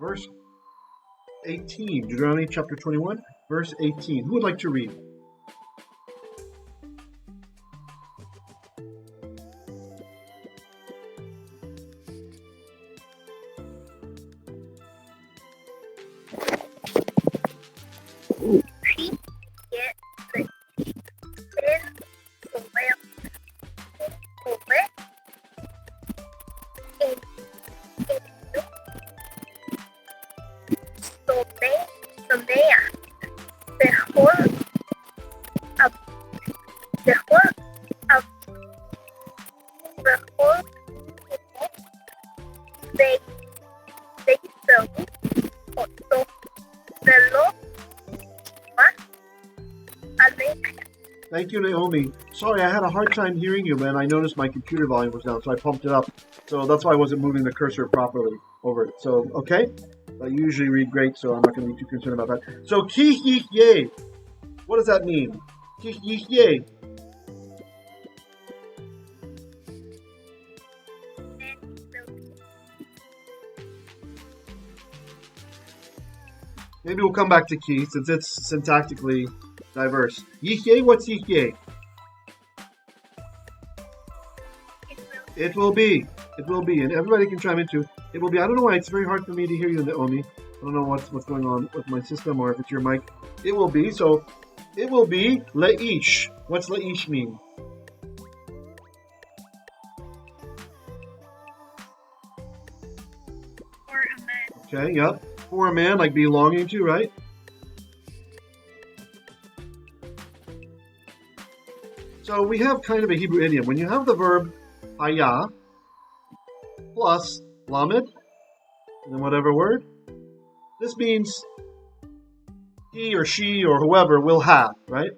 verse 18. Deuteronomy chapter 21, verse 18. Who would like to read? Thank you, Naomi. Sorry, I had a hard time hearing you, man. I noticed my computer volume was down, so I pumped it up. So that's why I wasn't moving the cursor properly over it. So, okay? I usually read great, so I'm not going to be too concerned about that. So, ki-teytsei. What does that mean? Ki-teytsei. Maybe we'll come back to ki, since it's syntactically diverse. Yihyei, what's yihyei? It will be. It will be. And everybody can chime in too. It will be. I don't know why it's very hard for me to hear you, Naomi. I don't know what's going on with my system or if it's your mic. It will be. So, it will be leish. What's leish mean? For a man. Okay, yep. For a man, like belonging to, right? So we have kind of a Hebrew idiom. When you have the verb haya plus lamed, and then whatever word, this means he or she or whoever will have, right?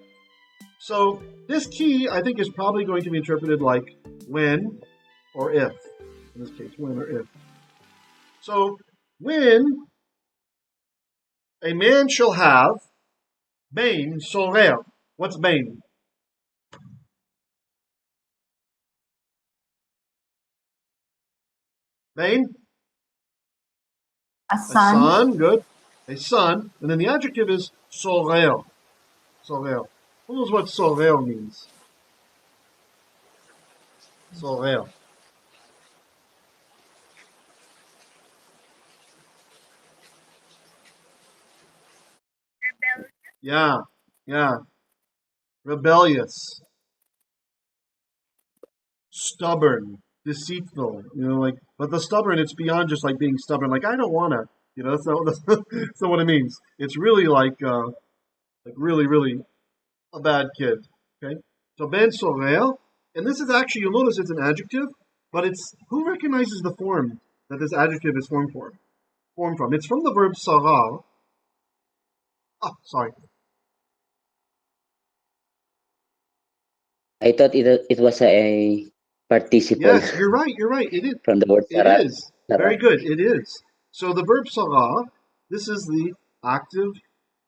So this ki, I think, is probably going to be interpreted like when or if. In this case, when or if. So when a man shall have bain sorer. What's bain? Bain? A son. A son, good. A son. And then the adjective is sorer. Sorer. Who knows what sorer means? Sorer. Yeah, yeah. Rebellious. Stubborn. Deceitful. But the stubborn, it's beyond just like being stubborn. Like, I don't want to. That's not what it means. It's really like really, really a bad kid. Okay? So, ben sorer. And this is actually, you'll notice it's an adjective, but who recognizes the form that this adjective is formed from? It's from the verb sarah. Sorry. I thought it was a participle. Yes, you're right. It is. From the word sarah. It is. Very good. It is. So the verb sarah, this is the active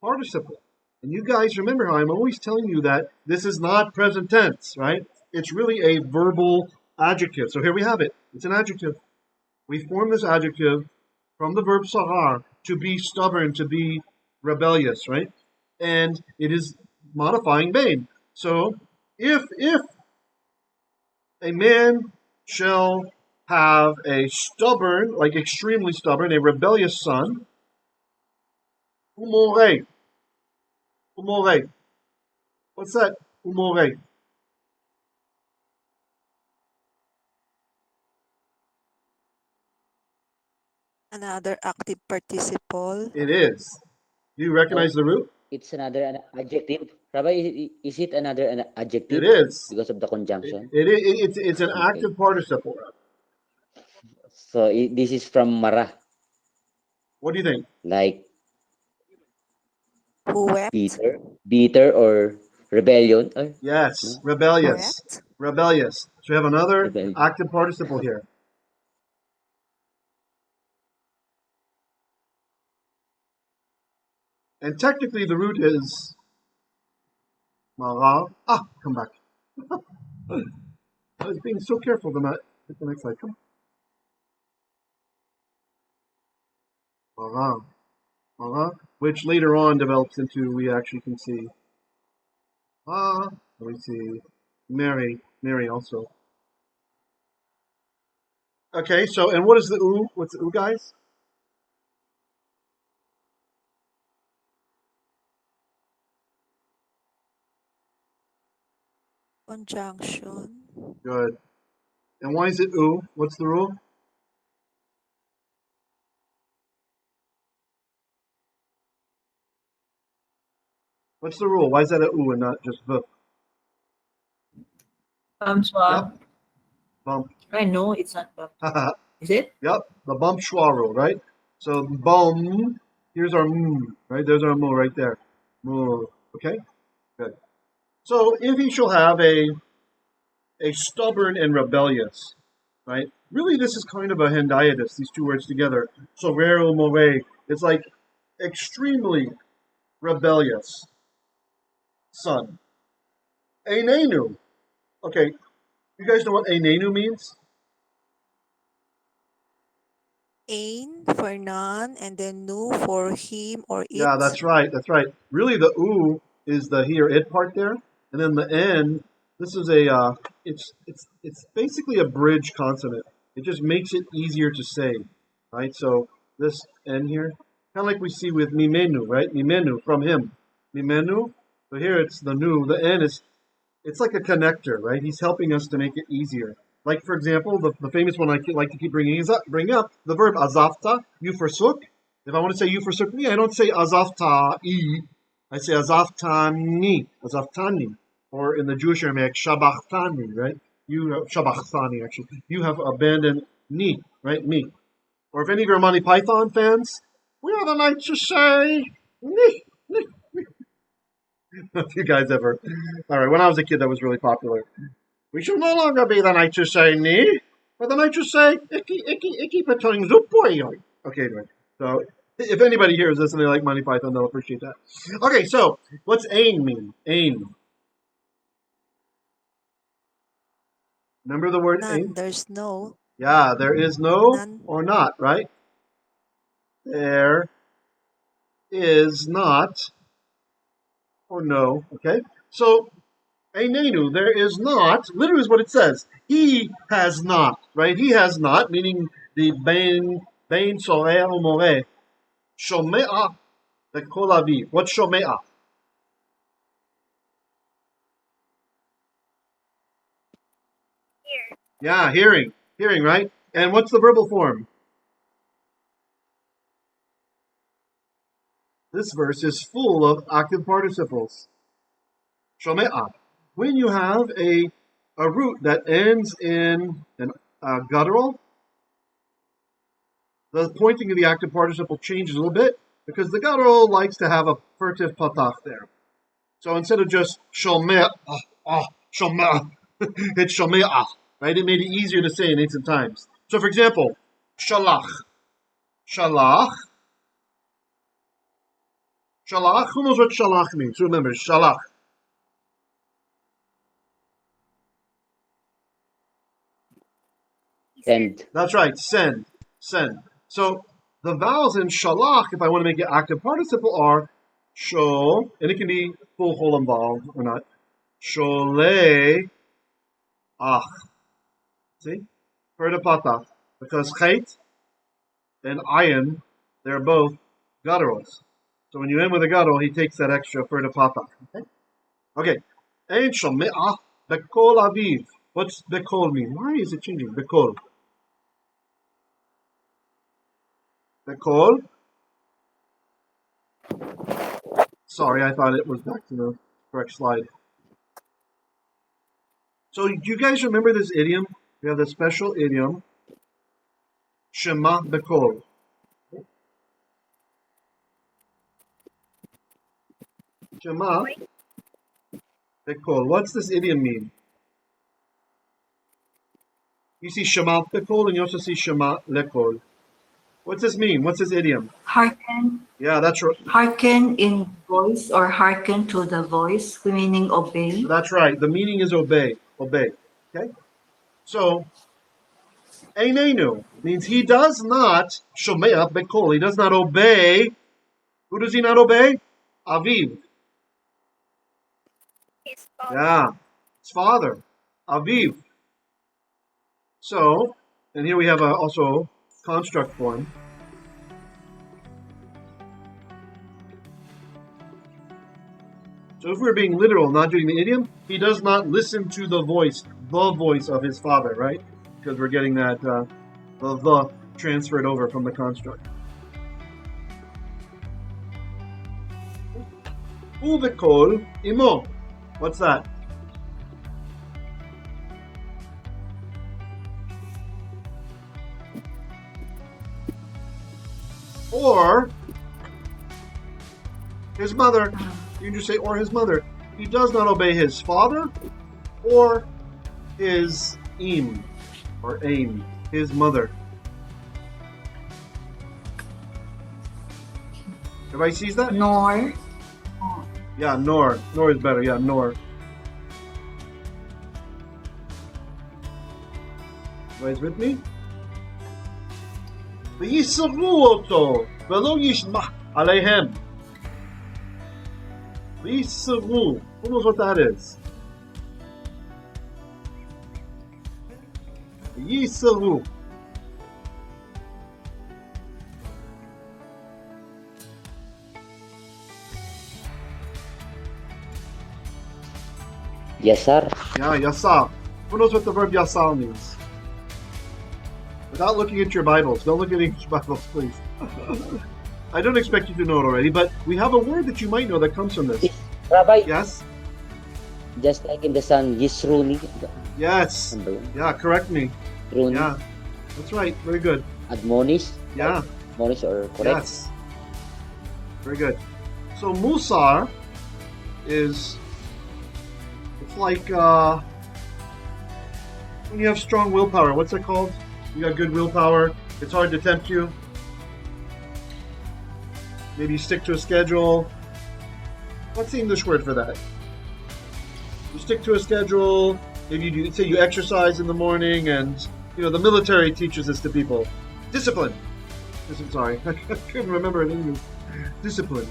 participle. And you guys remember how I'm always telling you that this is not present tense, right? It's really a verbal adjective. So here we have it. It's an adjective. We form this adjective from the verb sarah, to be stubborn, to be rebellious, right? And it is modifying bain. So if a man shall have a stubborn, like extremely stubborn, a rebellious son, umore. Umore. What's that? Umore. Another active participle. It is. Do you recognize the root? It's another adjective. Rabbi, is it another adjective? It is. Because of the conjunction? It's an active participle. So this is from Mara. What do you think? Like Who wept? bitter or rebellion. Or, Yes, no? rebellious. Correct. Rebellious. So we have another Rebellion. active participle here. And technically the root is mara. Come back. I was being so careful to not hit the next slide. Come on. Uh-huh. Uh-huh. Which later on develops into, we actually can see, let me see, Mary also. Okay, so, and what is the oo? What's the oo, guys? Conjunction. Good. And why is it oo? What's the rule? What's the rule? Why is that a oo and not just the? Yep. Bump. I know it's not bump. Is it? Yep. The bump schwa rule, right? So bum. Here's our right? There's our mu right there. Mu. Okay. Good. So if he shall have a stubborn and rebellious, right? Really, this is kind of a hendiatus, these two words together. So rero more. It's like extremely rebellious son. Einenu. Okay, you guys know what einenu means? Ain for none, and then nu for him or it. Yeah, that's right. That's right. Really, the oo is the he or it part there, and then the n. This is a it's basically a bridge consonant. It just makes it easier to say, right? So this n here, kind of like we see with mimenu, right? Mimenu from him, mimenu. So here it's the nu. The n is it's like a connector, right? He's helping us to make it easier. Like for example, the famous one I like to keep bringing up the verb azafta, you forsook. If I want to say you forsook me, I don't say azafta-i. I say azaftani, azaftani. Or in the Jewish Aramaic, shabachtani, right? You shabachtani, actually. You have abandoned me, right? Me. Or if any of your Monty Python fans, we are the knights who say me. If you guys ever. All right, when I was a kid, that was really popular. We shall no longer be the knights who say ni, but the knights who say icky, icky, icky, patoing zupoy. Okay, anyway. So if anybody here is listening like Monty Python, they'll appreciate that. Okay, so what's ain mean? Ain. Remember the word None. ain? There's no. Yeah, there is no None. or not, right? There is not or no, okay? So Einenu, there is not, literally is what it says. He has not, right? He has not, meaning the bain sorer more. Shomea bekol aviv. What's shomea? Yeah, hearing. Hearing, right? And what's the verbal form? This verse is full of active participles. Shomea. When you have a root that ends in a guttural, the pointing of the active participle changes a little bit because the guttural likes to have a furtive patach there. So instead of just shomea, shomea, it's shomea, right? It made it easier to say in ancient times. So for example, shalach, shalach, shalach. Who knows what shalach means? Who remembers shalach? Send. That's right, send, send. So the vowels in shalach, if I want to make it active participle, are sho, and it can be full cholam vowel or not. Shole ach. See? Further patach. Because chait and ayin, they're both gutturals. So when you end with a guttural, he takes that extra further patach. Okay? Okay. Ein shome'ah bekol aviv. What's bekol mean? Why is it changing? Bekol. Bekol. Sorry, I thought it was back to the correct slide. So do you guys remember this idiom? We have this special idiom, Shema Bekol. Shema Bekol. What's this idiom mean? You see Shema Bekol and you also see Shema Lekol. What's this mean? What's this idiom? Hearken. Yeah, that's right. Hearken in voice or hearken to the voice, meaning obey. That's right. The meaning is obey. Obey. Okay? So, Einenu means he does not shomea bekol. He does not obey. Who does he not obey? Aviv. Yeah, his father, Aviv. So, and here we have also construct form. So if we're being literal, not doing the idiom, he does not listen to the voice of his father, right? Because we're getting that the transferred over from the construct. Uvekol imo. What's that? Or his mother. You can just say or his mother. He does not obey his father or his im or aim, his mother. Everybody sees that? Nor. Yeah, nor. Nor is better. Yeah, nor. Everybody's with me? ויסרו אותו ולא ישמע עליהם. ויסרו. Who knows what that is? ויסרו. Yes, sir. Yeah, yasal. Who knows what the verb yasal means? Without looking at your Bibles. Don't look at English Bibles, please. I don't expect you to know it already, but we have a word that you might know that comes from this. Rabbi, Yes? just like in the song, Yisruni. Yes. Ano ba yun? Yeah, correct me. Runi. Yeah. That's right. Very good. Admonish. Yeah. Admonish or correct. Yes. Very good. So musar is, it's like when you have strong willpower. What's it called? You got good willpower. It's hard to tempt you. Maybe you stick to a schedule. What's the English word for that? You stick to a schedule. Maybe you do, say you exercise in the morning, and you know the military teaches this to people. Discipline. I'm sorry, I couldn't remember it in English. Discipline.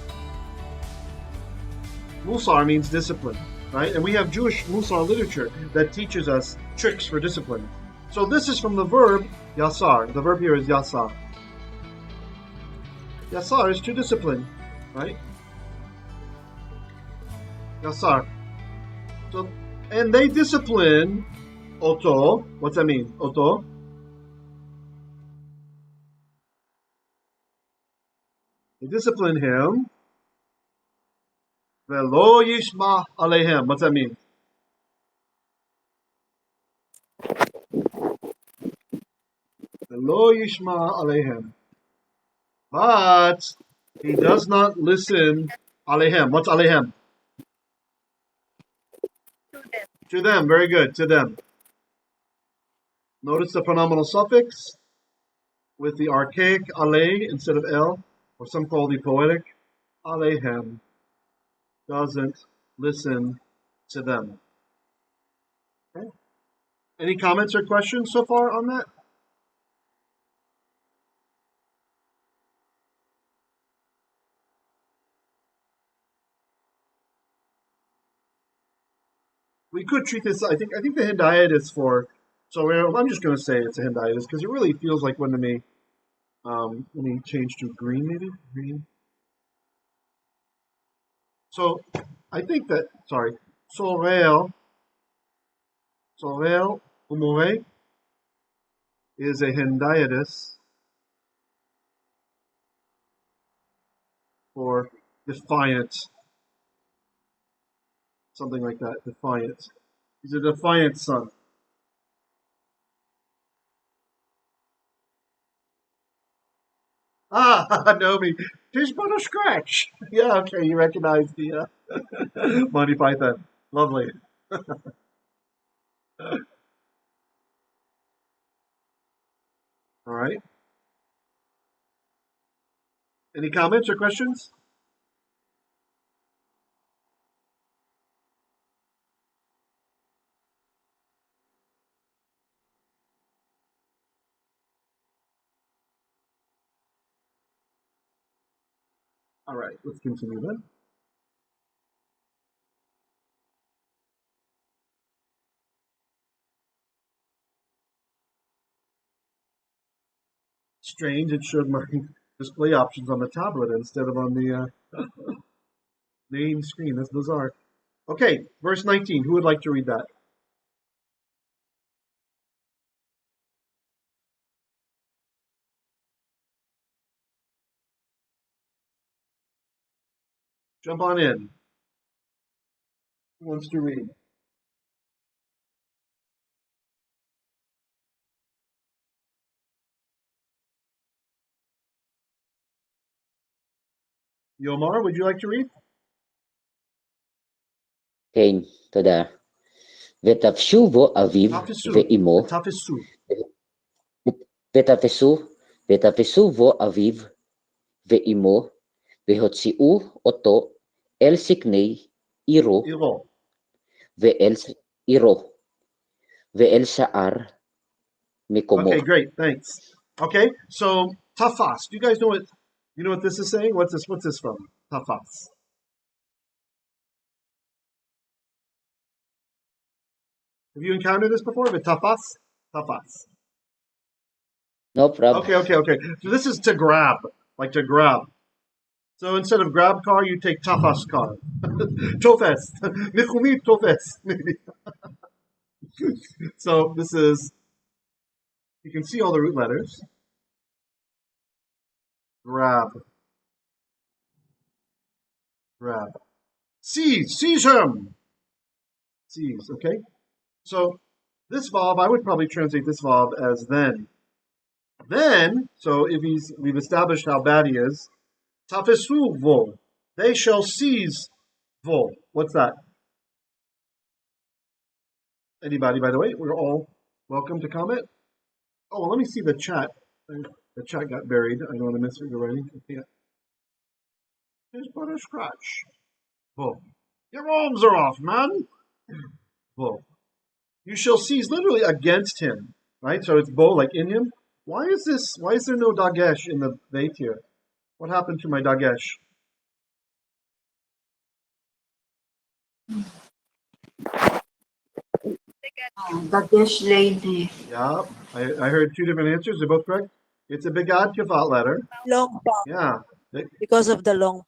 Musar means discipline, right? And we have Jewish Musar literature that teaches us tricks for discipline. So this is from the verb yasar. The verb here is yasar. Yasar is to discipline, right? Yasar. So, and they discipline Oto. What's that mean? Oto. They discipline him. Velo yishma alehem. What's that mean? Velo yishma alehem. But he does not listen alehem. What's alehem? To them. Very good. To them. Notice the pronominal suffix with the archaic ale instead of el, or some call the poetic alehem. Doesn't listen to them. Okay. Any comments or questions so far on that? We could treat this. I think the hindayat is for. So I'm just going to say it's a hindayat because it really feels like one to me. Let me change to green, maybe green. So I think that sorel umore is a hendiatus for defiant, something like that. Defiant. He's a defiant son. Ah, Nomi, just but a scratch. Yeah, okay, you recognize the Monty Python. Lovely. All right. Any comments or questions? All right, let's continue then. Strange, it showed my display options on the tablet instead of on the main screen. That's bizarre. Okay, verse 19. Who would like to read that? Jump on in. Who wants to read? Yomar, would you like to read? Okay, תודה. ותפשו אביו Tafisu. ואמו, Tafisu. ותפסו, ותפסו בו אביו ואמו, והוציאו אותו אל זקני עירו, Iro. ואל עירו, ואל שער מקומו. Okay, great. Thanks. Okay, so tafas. Do you guys know what this is saying? What's this from? Tafas. Have you encountered this before? But tafas? Tafas. No problem. Okay. So this is to grab, like to grab. So instead of grab car, you take tafas car. Tofes. Nichumi tofes. So this is, you can see all the root letters. Grab. Grab. Seize him. Seize, okay? So this valve, I would probably translate this valve as then. Then, so if we've established how bad he is, tafesu vo, they shall seize vo. What's that? Anybody, by the way, we're all welcome to comment. Oh, well, let me see the chat. The chat got buried. I don't want to miss it already. Yeah. Here's but a scratch. Vo. Your arms are off, man. Vo. You shall seize literally against him, right? So it's bo, like in him. Why is there no dagesh in the Veit here? What happened to my dagesh? The dish lady. Yeah, I heard two different answers. They're both correct. It's a bigad kafat letter. Long vowel. Yeah, Because of the long.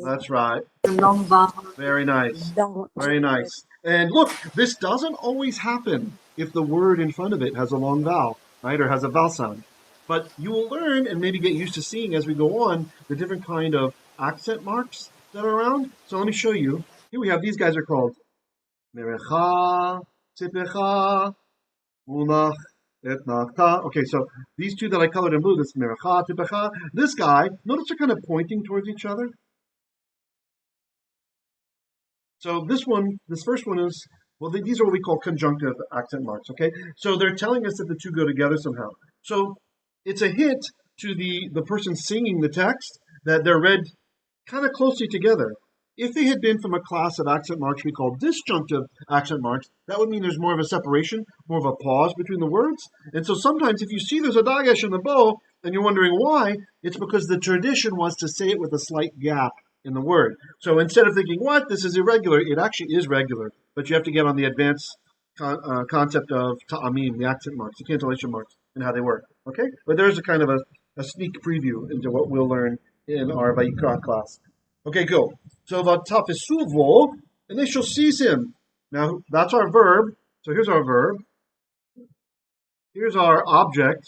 that's right. The long vowel. Very nice. Long. Very nice. And look, this doesn't always happen if the word in front of it has a long vowel, right, or has a vowel sound. But you will learn and maybe get used to seeing as we go on the different kind of accent marks that are around. So let me show you. Here we have, these guys are called merecha, tipecha, munach, etnachta. Okay, so these two that I colored in blue, this merecha, tipecha. This guy, notice they're kind of pointing towards each other. So this first one is, well, these are what we call conjunctive accent marks, okay? So they're telling us that the two go together somehow. So it's a hint to the person singing the text that they're read kind of closely together. If they had been from a class of accent marks we call disjunctive accent marks, that would mean there's more of a separation, more of a pause between the words. And so sometimes if you see there's a dagesh in the bow and you're wondering why, it's because the tradition was to say it with a slight gap in the word. So instead of thinking, what, this is irregular, it actually is regular. But you have to get on the advanced concept of ta'amim, the accent marks, the cancellation marks, and how they work. Okay? But there's a kind of a sneak preview into what we'll learn in our Vayikra class. Okay, go. So vatafesuvo, and they shall seize him. Now, that's our verb. So here's our verb. Here's our object.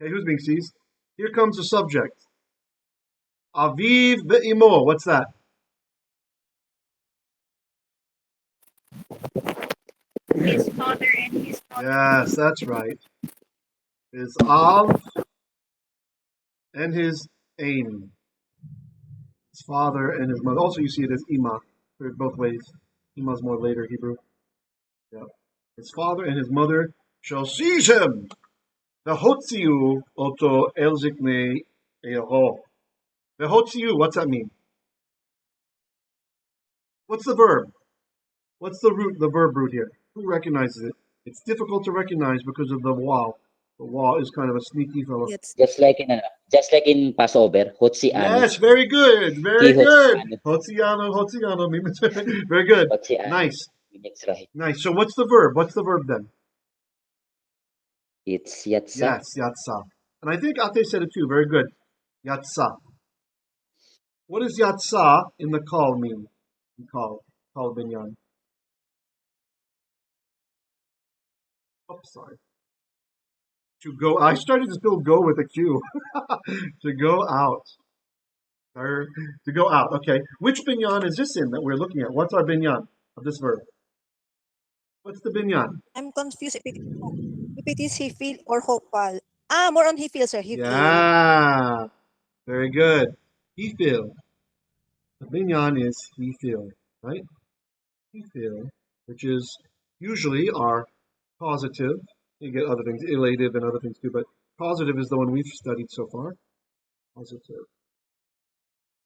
Okay, who's being seized? Here comes the subject. Aviv ve'imo. What's that? His father and his mother. Yes, that's right. His Av and his Ain. His father and his mother. Also, you see it as Ima. Heard both ways. Ima's more later Hebrew. Yeah. His father and his mother shall seize him. Vehotziu oto el ziknei eho. Vehotziu, what's that mean? What's the verb? What's the verb root here? Who recognizes it? It's difficult to recognize because of the wow. The law is kind of a sneaky fellow. Yes. Just like in Passover, Hotzianu. Yes, very good. Very good. Hotzianu. Hotziano. Very good. Hotzianu. Nice. Right. Nice. So what's the verb? What's the verb then? It's Yatsa. Yes, yatsa. And I think Ate said it too. Very good. Yatsa. What does yatsa in the call mean? Call binyan. Oh, sorry. To go. I started to still go with a Q. To go out. Or to go out. Okay. Which binyan is this in that we're looking at? What's our binyan of this verb? What's the binyan? I'm confused if it is he feel or hopal. More on he feels, sir. He feel. Yeah. Very good. He feel. The binyan is he feel, right? He feel, which is usually our causative. You get other things, elative and other things too, but causative is the one we've studied so far. Causative.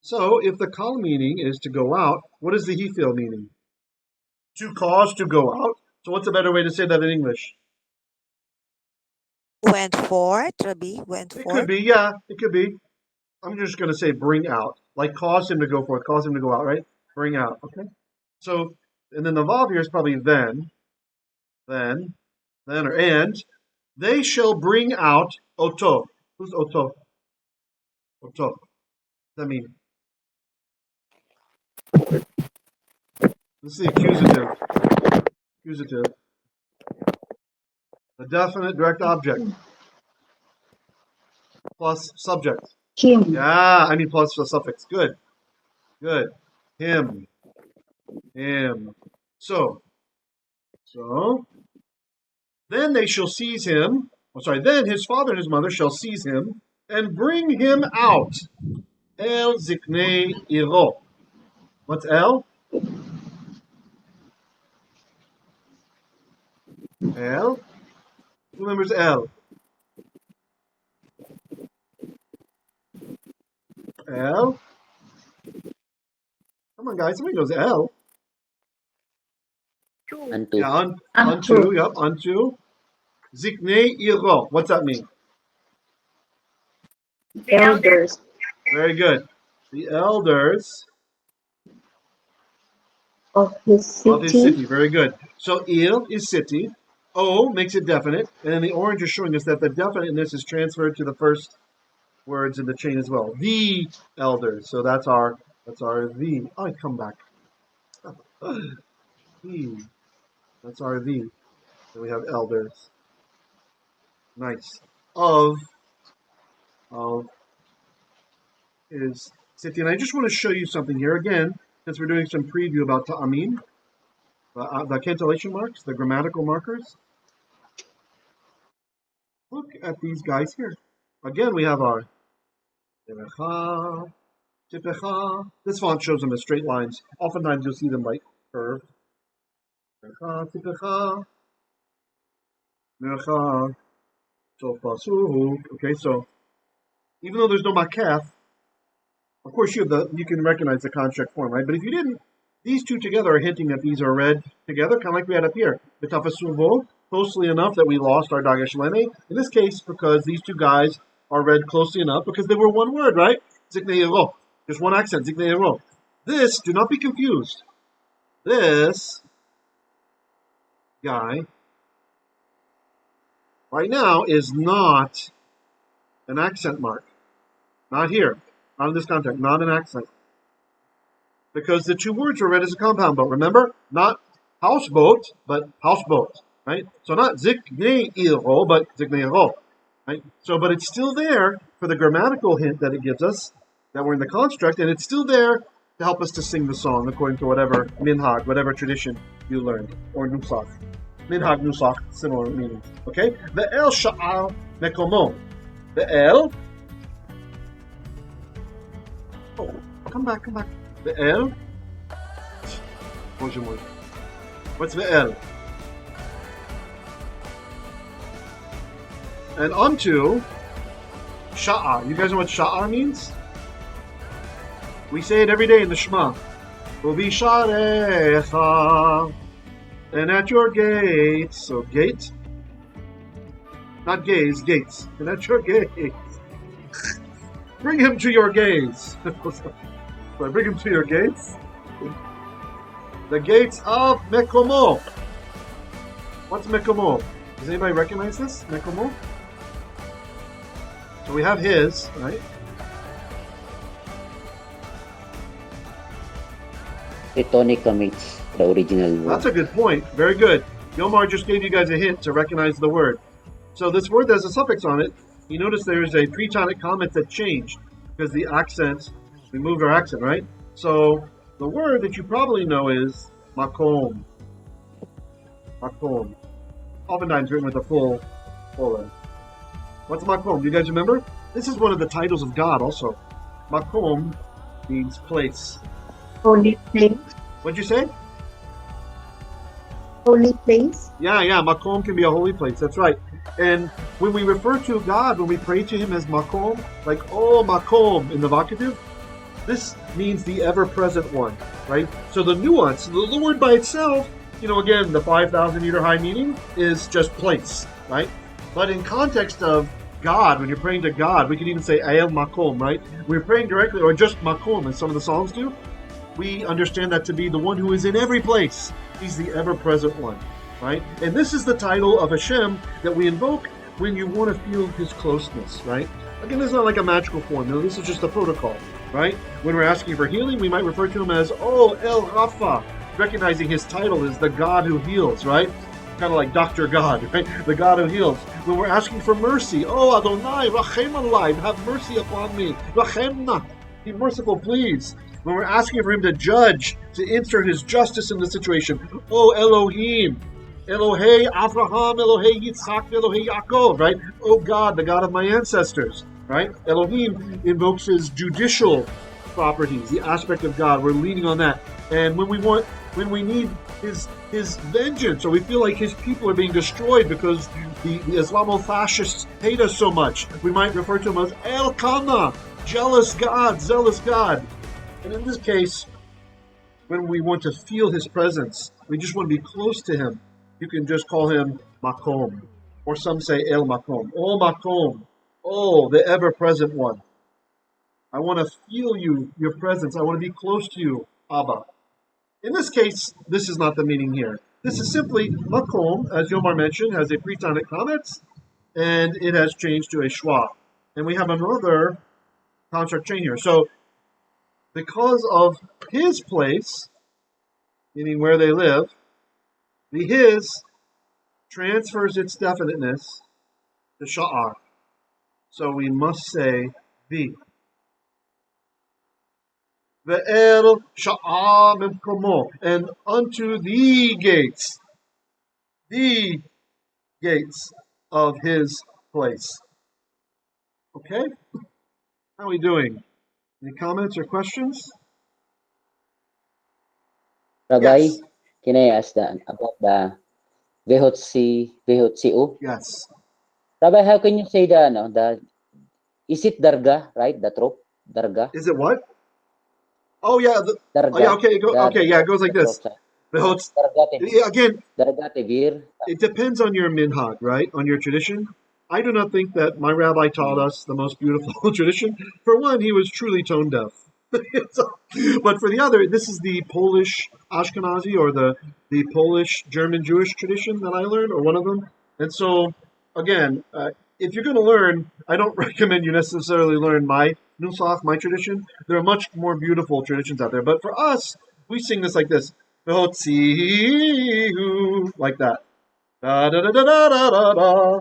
So if the call meaning is to go out, what is the he feel meaning? To cause to go out. So what's a better way to say that in English? Went forth, Rabbi. Went It forth. could be, yeah, it could be. I'm just going to say bring out. Like cause him to go forth, cause him to go out, right? Bring out, okay? So, and then the vav here is probably then, or and. They shall bring out oto. Who's oto? Oto. What does that mean? This is the accusative. Accusative. The definite direct object. Plus subject. Him. Yeah, I mean plus the suffix. Good. Good. Him. So. Then they shall seize him. Then his father and his mother shall seize him and bring him out. El ziknei iro. What's El? El? Who remembers El? El? Come on, guys. Somebody knows El. Unto. Yeah, unto. Yep, unto. Ziknei iro. What's that mean? Elders. Very good. The elders Of his of his city. city. Very good. So il is city. O makes it definite. And then the orange is showing us that the definiteness is transferred to the first words in the chain as well. The elders. So that's our the. Oh, come back. The. That's our the. Then we have elders. Nice. Of his city. And I just want to show you something here again, since we're doing some preview about ta'amim, the cantillation marks, the grammatical markers. Look at these guys here. Again, we have our tepecha, tepecha. This font shows them as straight lines. Oftentimes you'll see them like curved. Tepecha, tepecha, mecha, tofasuhu. Okay, so even though there's no makef, of course you can recognize the contract form, right? But if you didn't, these two together are hinting that these are read together, kind of like we had up here. Betafasuvo, closely enough that we lost our dagesh lene. In this case, because these two guys are read closely enough, because they were one word, right? Ziknei yero. There's one accent, ziknei yero. This, do not be confused. This guy right now is not an accent mark. Not here. Not in this context. Not an accent. Because the two words are read as a compound boat. Remember? Not houseboat, but houseboat. Right? So not ziknei iro, but ziknei iro. Right? So, but it's still there for the grammatical hint that it gives us, that we're in the construct, and it's still there to help us to sing the song according to whatever minhag, whatever tradition you learned, or nusach. Minhag, nusach, similar meanings. Okay? The el sha'al mekomo. The el. Oh, come back. The el. What's the el? And unto sha'a. You guys know what sha'a means? We say it every day in the Shema. Uvisharecha, and at your gates. So gate. Not gaze, gates. And that's your gaze. Bring him to your gaze. Sorry, bring him to your gates. The gates of Mekomo. What's Mekomo? Does anybody recognize this? Mekomo? So we have his, right? Retonicamates, the original word. That's a good point. Very good. Yomar just gave you guys a hint to recognize the word. So this word has a suffix on it. You notice there is a pre-tonic comment that changed because the accent, we moved our accent, right? So the word that you probably know is makom. Makom. Oftentimes written with a full N. What's makom? Do you guys remember? This is one of the titles of God also. Makom means place. Holy place. What'd you say? Holy place. Yeah, makom can be a holy place. That's right. And when we refer to God, when we pray to Him as makom, like oh makom in the vocative, this means the ever-present one, right? So the nuance, the word by itself, again, the 5,000 meter high meaning is just place, right? But in context of God, when you're praying to God, we can even say el makom, right? We're praying directly, or just makom, as some of the Psalms do. We understand that to be the one who is in every place. He's the ever-present one, right? And this is the title of Hashem that we invoke when you want to feel His closeness, right? Again, this is not like a magical formula. This is just a protocol, right? When we're asking for healing, we might refer to Him as, oh, El Rafa, recognizing His title is the God who heals, right? Kind of like Dr. God, right? The God who heals. When we're asking for mercy, oh, Adonai, Rachem alai, have mercy upon me. Rachemna, be merciful, please. When we're asking for Him to judge, to insert His justice in the situation, oh Elohim, Elohei Avraham, Elohei Yitzchak, Elohei Yaakov, right? Oh God, the God of my ancestors, right? Elohim invokes His judicial properties, the aspect of God. We're leaning on that. And when we need His vengeance, or we feel like His people are being destroyed because the Islamo-fascists hate us so much, we might refer to Him as El Kana, jealous God, zealous God. And in this case, when we want to feel His presence, we just want to be close to Him, you can just call Him Makom. Or some say El Makom. Oh Makom. Oh, the ever-present one. I want to feel your presence. I want to be close to you, Abba. In this case, this is not the meaning here. This is simply Makom, as Yomar mentioned, has a pre-tonic comment, and it has changed to a schwa. And we have another construct chain here. So, because of His place, meaning where they live, the His transfers its definiteness to sha'ar. So we must say the. Ve'el sha'ar memkomo, and unto the gates of His place. Okay? How are we doing? Any comments or questions? Rabbi, Yes. can I ask about the Vehotsiu? Yes. Rabbi, how can you say is it Darga, right? The trope? Darga? Is it what? Oh yeah. Darga. Oh yeah. Okay. It goes like this. Again, Darga Tevir. it depends on your minhag, right? On your tradition. I do not think that my rabbi taught us the most beautiful tradition. For one, he was truly tone deaf. But for the other, this is the Polish Ashkenazi or the Polish German Jewish tradition that I learned, or one of them. And so, again, if you're going to learn, I don't recommend you necessarily learn my nusach, my tradition. There are much more beautiful traditions out there. But for us, we sing this like this. Like that. Da da da da da da da da.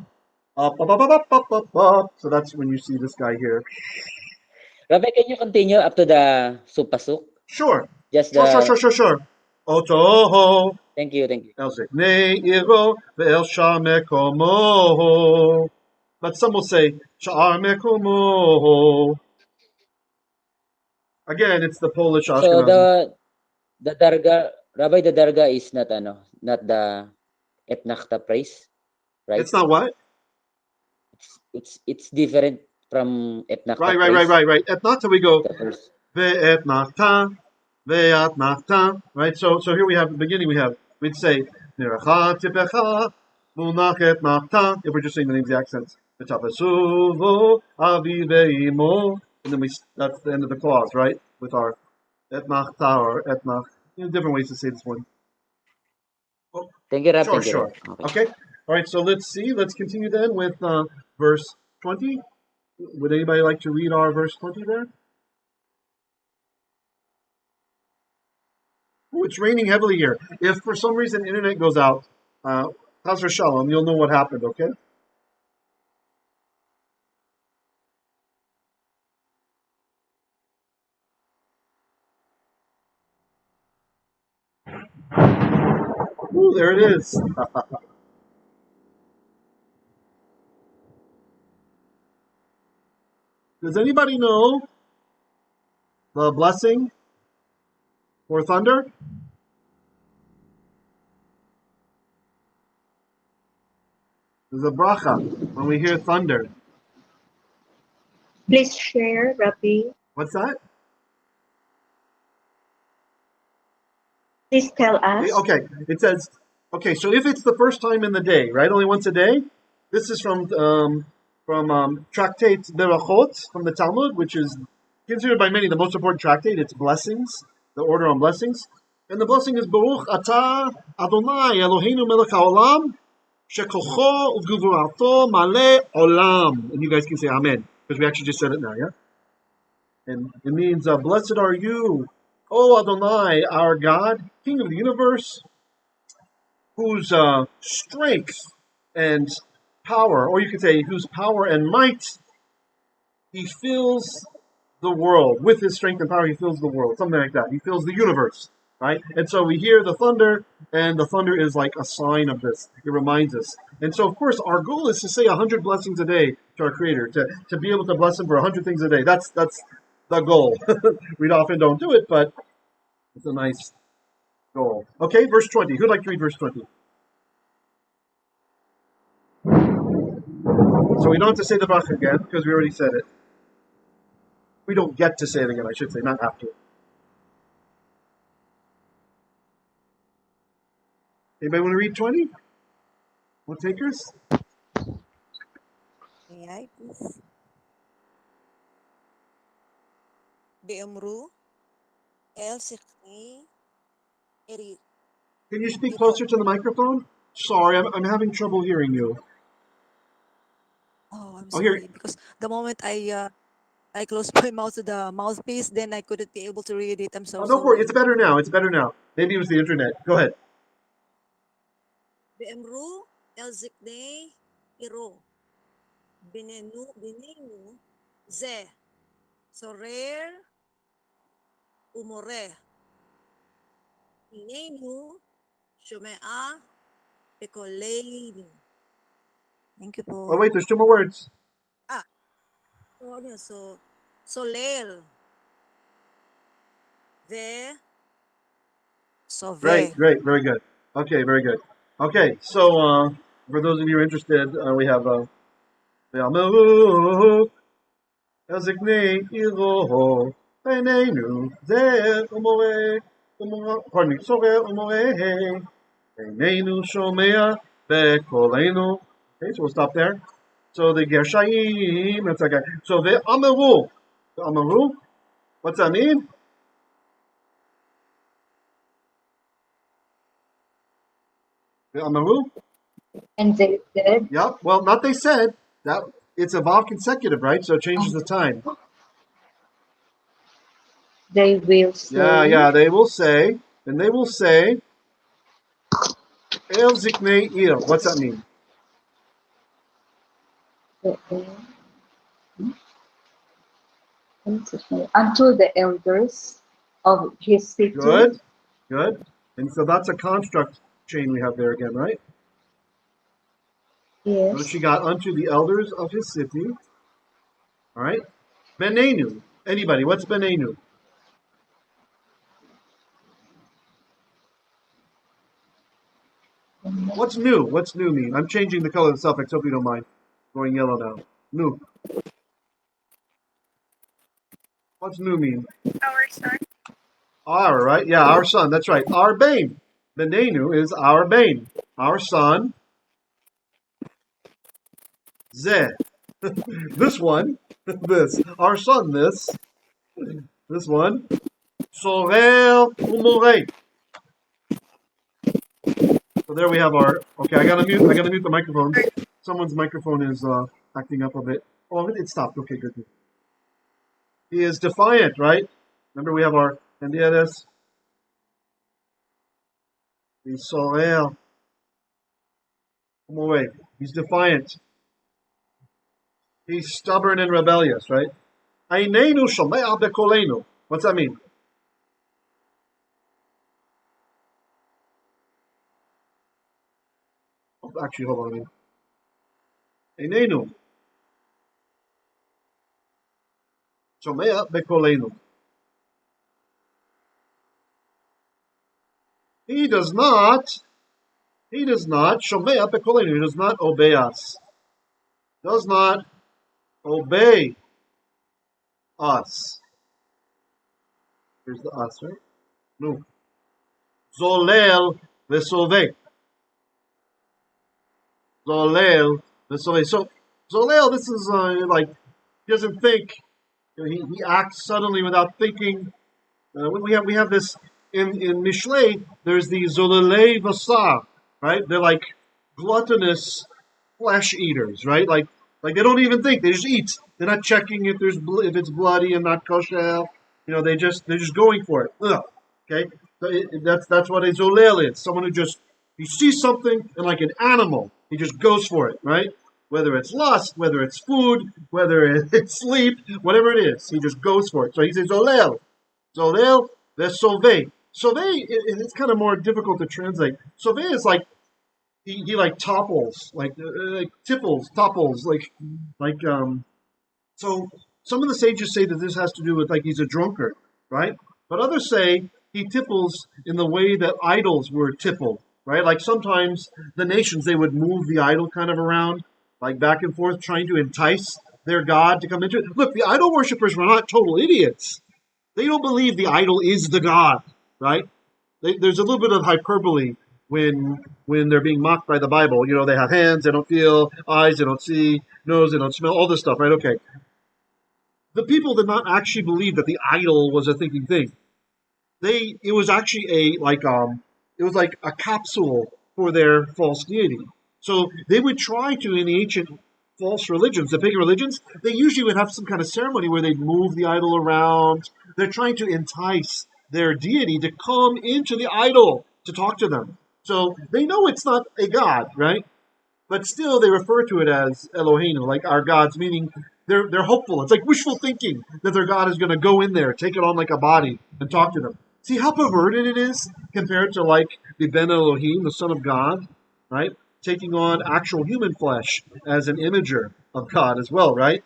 Up, up, up, up, up, up, up. So that's when you see this guy here. Rabbi, can you continue up to the supasuk? Sure. Just Sure. Otoho. Thank you. El Zeknei Iro ve'el Sha'ar Mekomo. But some will say Sha'ar Mekomo. Again, it's the Polish Ashkenazi. So the Darga, Rabbi, the Darga is not the Etnachta praise, right? It's not what? It's different from Etnachta praise. Right. Etnachta we go ve'etnachta. Right, so here we have the beginning. We'd say Niracha Tipecha Munachet nachta, if we're just saying the exact sense. V'tafasuvo avi ve'imo. And then that's the end of the clause, right? With our et nachta or et nach. Different ways to say this one. Oh, Thank you, Rab. sure, Thank you, sure. Rab. Okay. Okay. All right, so let's see. Let's continue then with verse 20. Would anybody like to read our verse 20 there? Oh, it's raining heavily here. If for some reason internet goes out, Chas v'shalom, you'll know what happened, okay? Ooh, there it is. Does anybody know the blessing for thunder? There's a bracha when we hear thunder. Please share, Rabbi. What's that? Please tell us. Okay, it says, okay, so if it's the first time in the day, right, only once a day, this is from Tractate Berachot, from the Talmud, which is considered by many the most important tractate. It's blessings, the order on blessings. And the blessing is Baruch Atah Adonai Eloheinu melech haolam shekocho uvgvurato male olam. And you guys can say amen, because we actually just said it now, yeah? And it means, blessed are you, O Adonai, our God, King of the universe, whose strength and power, or you could say whose power and might, he fills the world. With his strength and power, he fills the world. Something like that. He fills the universe, right? And so we hear the thunder, and the thunder is like a sign of this. It reminds us. And so, of course, our goal is to say 100 blessings a day to our Creator, to be able to bless him for 100 things a day. That's the goal. We often don't do it, but it's a nice goal. Okay, verse 20. Who'd like to read verse 20? So we don't have to say the bracha again, because we already said it. We don't get to say it again, I should say, not after. Anybody want to read 20? What takers? May I, please? Be'emru, el sikni, eri. Can you speak closer to the microphone? Sorry, I'm having trouble hearing you. Oh, I'm Oh, here. sorry. Because the moment I closed my mouth to the mouthpiece, then I couldn't be able to read it. I'm so Oh, don't worry. sorry. It's better now. It's better now. Maybe it was the internet. Go ahead. Be'emru, el zikni, iro. Binenu, ze. Sorer, umore. Inenu, shumea, pekoleinu. Thank you Oh, po. wait. There's two more words. So, ano yun? So, soler. Ve, sove. Great. Very good. Okay, very good. Okay, so for those of you interested, we have Ve'ameru Ezeknei Iro Beinenu Ze Umore pardon me, Sorer Umore Beinenu Shomea Bekolenu. Okay, so we'll stop there. So the Gershayim, that's okay. So Ve'ameru, what's that mean? Ve'ameru? And they said, Yep. Well, not they said that it's a vowel consecutive, right? So it changes the time. they will say, Yeah. They will say, and they will say, El Ziknei Ir. What's that mean? unto the elders of his city. Good. And so that's a construct chain we have there again, right? Yes. So she got unto the elders of his city. All right. Benenu. Anybody? What's Benenu? What's new? What's new mean? I'm changing the color of the suffix. Hope you don't mind. Going yellow now. New. What's new mean? Our son. Our, right? Yeah, our son. That's right. Our bane. Benenu is our bane. Our son. Ze. This one, this. Our son, this. This one. Sorer umorei. So there we have our. Okay, I gotta mute the microphone. Someone's microphone is acting up a bit. Oh, it stopped. Okay, good. He is defiant, right? Remember, we have our Endieres. He's sorer umorei. He's defiant. He's stubborn and rebellious, right? Einenu shomea bekolenu. What's that mean? Actually, hold on a minute. Einenu shomea bekolenu. He does not shomea bekolenu. He does not obey us. Does not obey us. Here's the us, right? No. Zolel vesove. Zolel vesove. So Zolel, this is like he doesn't think. He acts suddenly without thinking. We have this in Mishlei. There's the Zolelei Vasar, right? They're like gluttonous flesh eaters, right? Like they don't even think; they just eat. They're not checking if it's bloody and not kosher. They're just going for it. Ugh. Okay, so that's what a zolel is. Someone who just he sees something and like an animal, he just goes for it, right? Whether it's lust, whether it's food, whether it's sleep, whatever it is, he just goes for it. So he says zolel, zolel, vesove. Sove, it's kind of more difficult to translate. Sove is like he like topples, like topples, like. So some of the sages say that this has to do with like he's a drunkard, right? But others say he tipples in the way that idols were tippled, right? Like sometimes the nations they would move the idol kind of around, like back and forth, trying to entice their god to come into it. Look, the idol worshippers were not total idiots. They don't believe the idol is the god, right? There's a little bit of hyperbole when they're being mocked by the Bible. They have hands, they don't feel, eyes, they don't see, nose, they don't smell, all this stuff, right? Okay. The people did not actually believe that the idol was a thinking thing. It was actually it was like a capsule for their false deity. So they would try to, in the ancient false religions, the pagan religions, they usually would have some kind of ceremony where they'd move the idol around. They're trying to entice their deity to come into the idol to talk to them. So they know it's not a god, right? But still they refer to it as Eloheinu, like our gods, meaning they're hopeful. It's like wishful thinking that their God is going to go in there, take it on like a body, and talk to them. See how perverted it is compared to like the Ben Elohim, the Son of God, right? Taking on actual human flesh as an imager of God as well, right?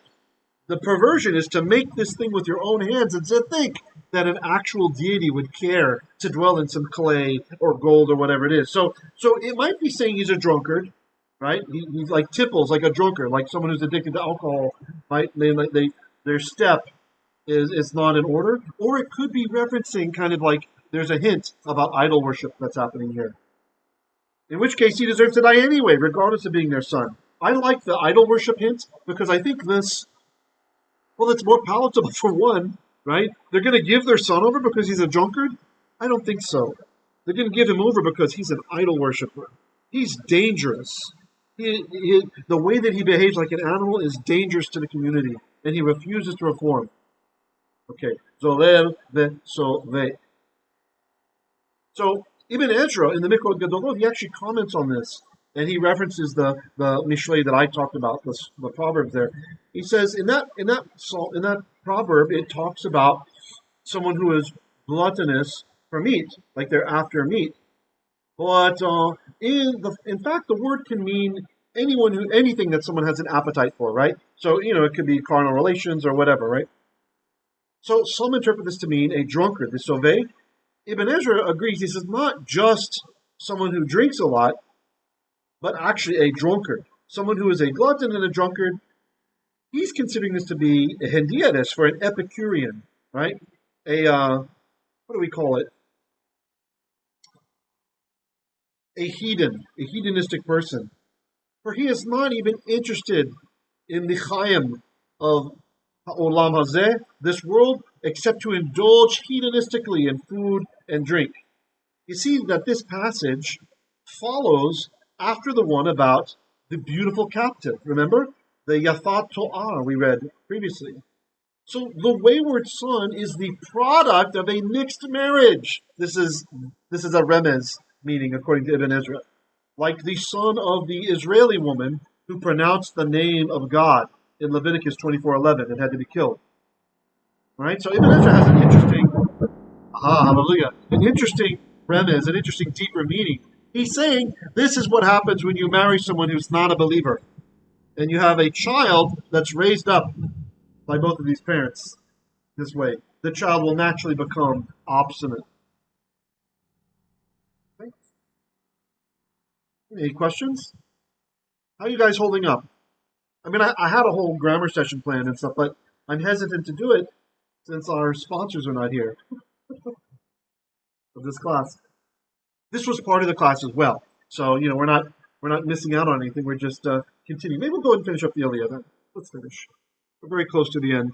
The perversion is to make this thing with your own hands and to think that an actual deity would care to dwell in some clay or gold or whatever it is. So it might be saying he's a drunkard, right? He's like tipples, like a drunkard, like someone who's addicted to alcohol, right? Their step is not in order, or it could be referencing kind of like there's a hint about idol worship that's happening here. In which case, he deserves to die anyway, regardless of being their son. I like the idol worship hint because I think this, well, it's more palatable for one, right? They're going to give their son over because he's a drunkard? I don't think so. They're going to give him over because he's an idol worshiper. He's dangerous. The way that he behaves like an animal is dangerous to the community, and he refuses to reform. Okay, Zoler ve. So Ibn Ezra in the Mikot Gadolot, he actually comments on this, and he references the Mishlei that I talked about, the proverb there. He says in that proverb it talks about someone who is gluttonous for meat, like they're after meat. But in fact, the word can mean anything that someone has an appetite for, right? So it could be carnal relations or whatever, right? So some interpret this to mean a drunkard, the sove. Ibn Ezra agrees. He says not just someone who drinks a lot, but actually a drunkard, someone who is a glutton and a drunkard. He's considering this to be a hendiadis for an Epicurean, right? What do we call it? A hedonistic person. For he is not even interested in the chayim of Olam Hazeh, this world, except to indulge hedonistically in food and drink. You see that this passage follows after the one about the beautiful captive. Remember? The Yafat To'ah we read previously. So the wayward son is the product of a mixed marriage. This is a remez meaning, according to Ibn Ezra. Like the son of the Israeli woman who pronounced the name of God in Leviticus 24:11 and had to be killed. All right, so Ibn Ezra has an interesting remez, an interesting deeper meaning. He's saying this is what happens when you marry someone who's not a believer, and you have a child that's raised up by both of these parents this way. The child will naturally become obstinate. Okay. Any questions? How are you guys holding up? I mean, I had a whole grammar session planned and stuff, but I'm hesitant to do it since our sponsors are not here of this class. This was part of the class as well, so we're not missing out on anything. We're just continuing. Maybe we'll go and finish up the Aliya then. Let's finish. We're very close to the end.